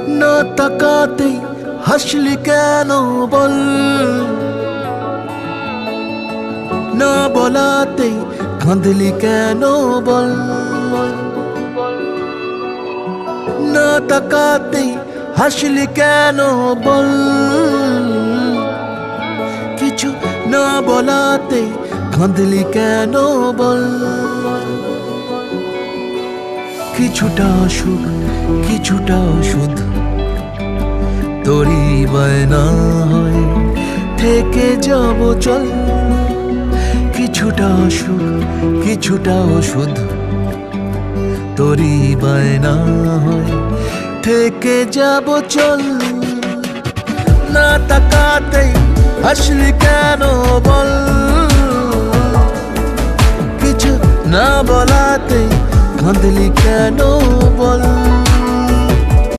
না তাকাতেই হাসলি কেন বল, না বলাতেই কাঁদলি কেন বল, না তাকাতেই হাসলি কেন বল, কিছু না বলাতেই কাঁদলি কেন বল। কিছুটা সুখ কিছুটা ওষুধ তোরই বায়না হয় থেকে যাব চল, কিছুটা সুখ কিছুটা ওষুধ তোরই বায়না হয় থেকে যাব চল। না তাকাতেই হাসলি কেন বল, কিছু না বলাতেই কাঁদলি কেন বল।